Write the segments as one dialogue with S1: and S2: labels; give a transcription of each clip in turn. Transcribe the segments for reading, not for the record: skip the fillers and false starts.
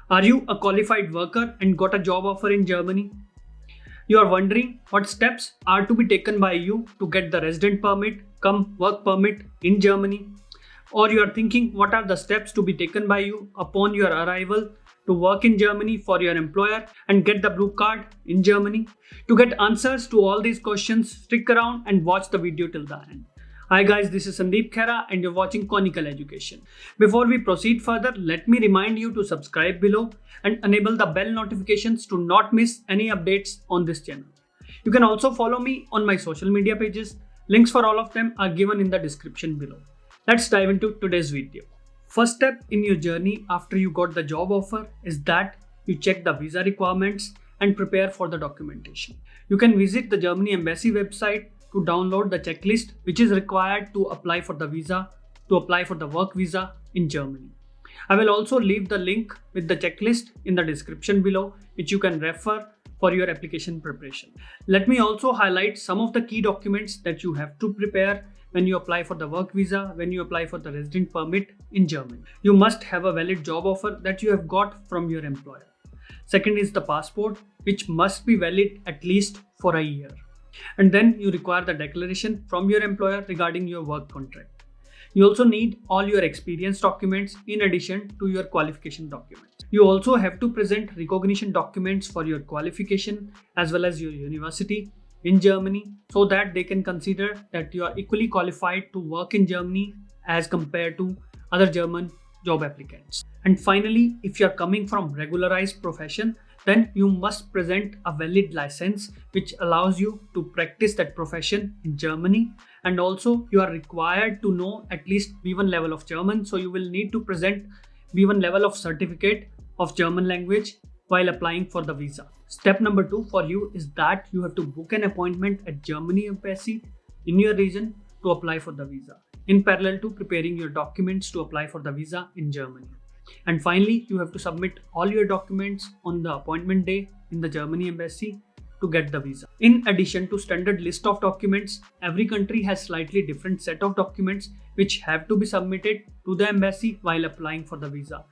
S1: Are you a qualified worker and got a job offer in Germany? You are wondering what steps are to be taken by you to get the resident permit come work permit in Germany? Or you are thinking what are the steps to be taken by you upon your arrival to work in Germany for your employer and get the blue card in Germany? To get answers to all these questions, stick around and watch the video till the end. Hi guys, this is Sandeep Khera and you're watching Conical Education. Before we proceed further, let me remind you to subscribe below and enable the bell notifications to not miss any updates on this channel. You can also follow me on my social media pages. Links for all of them are given in the description below. Let's dive into today's video. First step in your journey after you got the job offer is that you check the visa requirements and prepare for the documentation. You can visit the Germany Embassy website to download the checklist which is required to apply for the visa, to apply for the work visa in Germany. I will also leave the link with the checklist in the description below, which you can refer for your application preparation. Let me also highlight some of the key documents that you have to prepare when you apply for the work visa, when you apply for the resident permit in Germany. You must have a valid job offer that you have got from your employer. Second is the passport, which must be valid at least for a year. And then you require the declaration from your employer regarding your work contract. You also need all your experience documents in addition to your qualification documents. You also have to present recognition documents for your qualification as well as your university in Germany so that they can consider that you are equally qualified to work in Germany as compared to other German job applicants. And finally, if you are coming from regularized profession, then you must present a valid license which allows you to practice that profession in Germany. And also you are required to know at least B1 level of German. So you will need to present B1 level of certificate of German language while applying for the visa. Step number 2 for you is that you have to book an appointment at Germany Embassy in your region to apply for the visa, in parallel to preparing your documents to apply for the visa in Germany. And finally, you have to submit all your documents on the appointment day in the Germany Embassy to get the visa. In addition to standard list of documents, every country has slightly different set of documents which have to be submitted to the embassy while applying for the visa.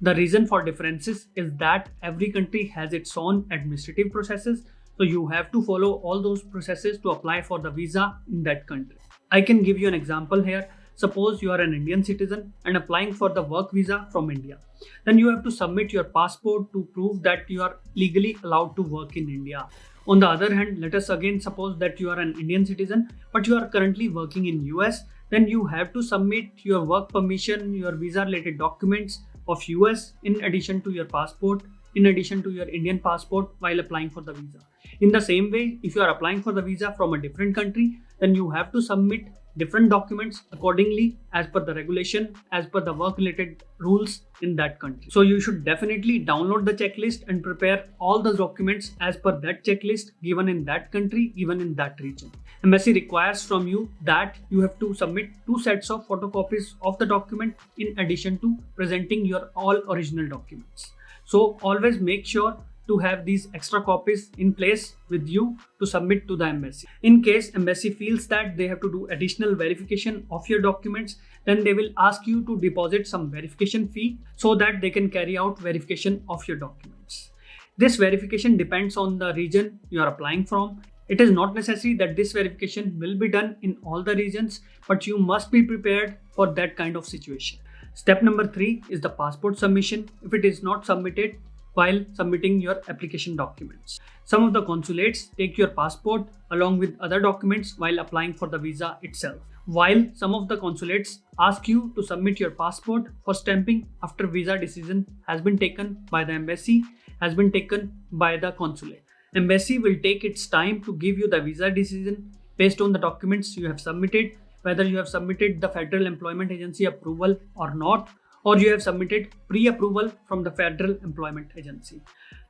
S1: The reason for differences is that every country has its own administrative processes, so you have to follow all those processes to apply for the visa in that country. I can give you an example here. Suppose you are an Indian citizen and applying for the work visa from India. Then you have to submit your passport to prove that you are legally allowed to work in India. On the other hand, let us again suppose that you are an Indian citizen but you are currently working in US. Then you have to submit your work permission, your visa related documents of US in addition to your passport, in addition to your Indian passport while applying for the visa. In the same way, if you are applying for the visa from a different country, then you have to submit different documents accordingly as per the regulation, as per the work related rules in that country. So you should definitely download the checklist and prepare all the documents as per that checklist given in that country, given in that region. Embassy requires from you that you have to submit 2 sets of photocopies of the document in addition to presenting your all original documents. So always make sure to have these extra copies in place with you to submit to the embassy. In case embassy feels that they have to do additional verification of your documents, then they will ask you to deposit some verification fee so that they can carry out verification of your documents. This verification depends on the region you are applying from. It is not necessary that this verification will be done in all the regions, but you must be prepared for that kind of situation. Step number 3 is the passport submission if it is not submitted while submitting your application documents. Some of the consulates take your passport along with other documents while applying for the visa itself, while some of the consulates ask you to submit your passport for stamping after visa decision has been taken by the embassy, has been taken by the consulate. Embassy will take its time to give you the visa decision based on the documents you have submitted, whether you have submitted the Federal Employment Agency approval or not, or you have submitted pre-approval from the Federal Employment Agency.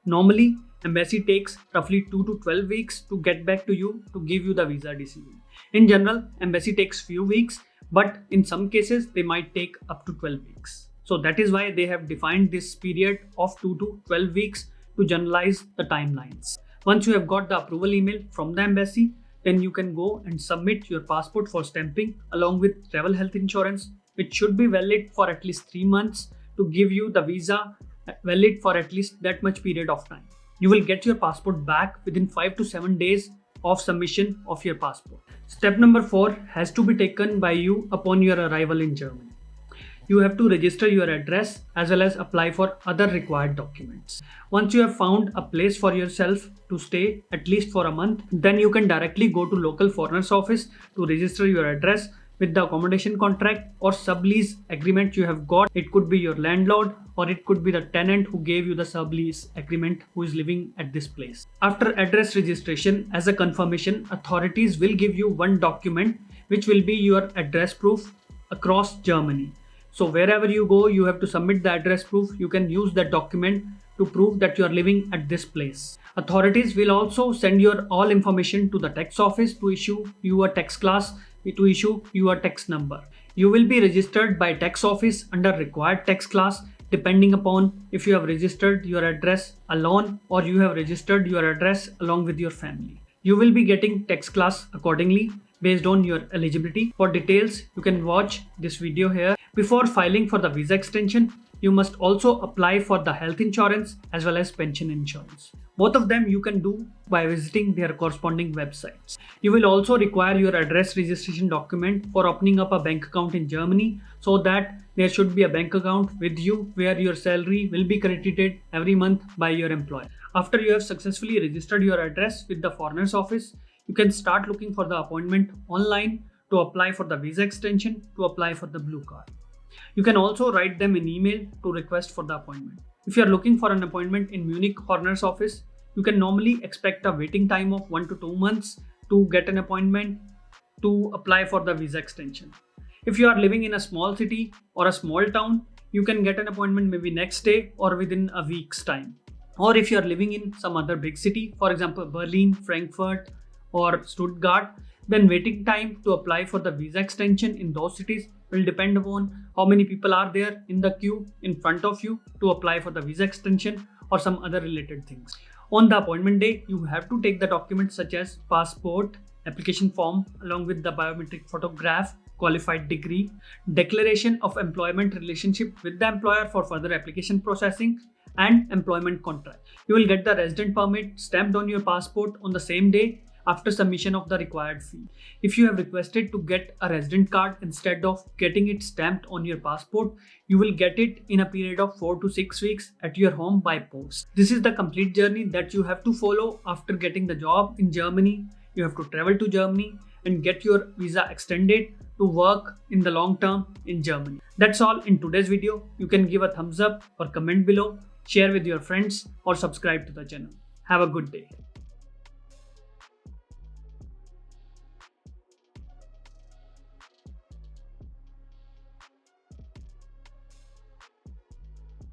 S1: Normally, embassy takes roughly 2 to 12 weeks to get back to you to give you the visa decision. In general, embassy takes few weeks, but in some cases they might take up to 12 weeks. So that is why they have defined this period of 2 to 12 weeks to generalize the timelines. Once you have got the approval email from the embassy, then you can go and submit your passport for stamping along with travel health insurance, which should be valid for at least 3 months to give you the visa valid for at least that much period of time. You will get your passport back within 5 to 7 days of submission of your passport. Step number 4 has to be taken by you upon your arrival in Germany. You have to register your address as well as apply for other required documents. Once you have found a place for yourself to stay at least for a month, then you can directly go to local foreigners office to register your address with the accommodation contract or sublease agreement you have got. It could be your landlord or it could be the tenant who gave you the sublease agreement who is living at this place. After address registration, as a confirmation, authorities will give you one document which will be your address proof across Germany. So wherever you go, you have to submit the address proof. You can use that document to prove that you are living at this place. Authorities will also send your all information to the tax office to issue you a tax class, to issue you a tax number. You will be registered by tax office under required tax class depending upon if you have registered your address alone or you have registered your address along with your family. You will be getting tax class accordingly based on your eligibility. For details, you can watch this video here. Before filing for the visa extension, you must also apply for the health insurance as well as pension insurance. Both of them you can do by visiting their corresponding websites. You will also require your address registration document for opening up a bank account in Germany, so that there should be a bank account with you where your salary will be credited every month by your employer. After you have successfully registered your address with the foreigners office, you can start looking for the appointment online to apply for the visa extension, to apply for the blue card. You can also write them an email to request for the appointment. If you are looking for an appointment in Munich foreigners office, you can normally expect a waiting time of 1 to 2 months to get an appointment to apply for the visa extension. If you are living in a small city or a small town, you can get an appointment maybe next day or within a week's time. Or if you are living in some other big city, for example Berlin, Frankfurt or Stuttgart, then waiting time to apply for the visa extension in those cities will depend upon how many people are there in the queue in front of you to apply for the visa extension or some other related things. On the appointment day, you have to take the documents such as passport, application form along with the biometric photograph, qualified degree, declaration of employment relationship with the employer for further application processing, and employment contract. You will get the resident permit stamped on your passport on the same day after submission of the required fee. If you have requested to get a resident card instead of getting it stamped on your passport, you will get it in a period of 4 to 6 weeks at your home by post. This is the complete journey that you have to follow after getting the job in Germany. You have to travel to Germany and get your visa extended to work in the long term in Germany. That's all in today's video. You can give a thumbs up or comment below, share with your friends or subscribe to the channel. Have a good day.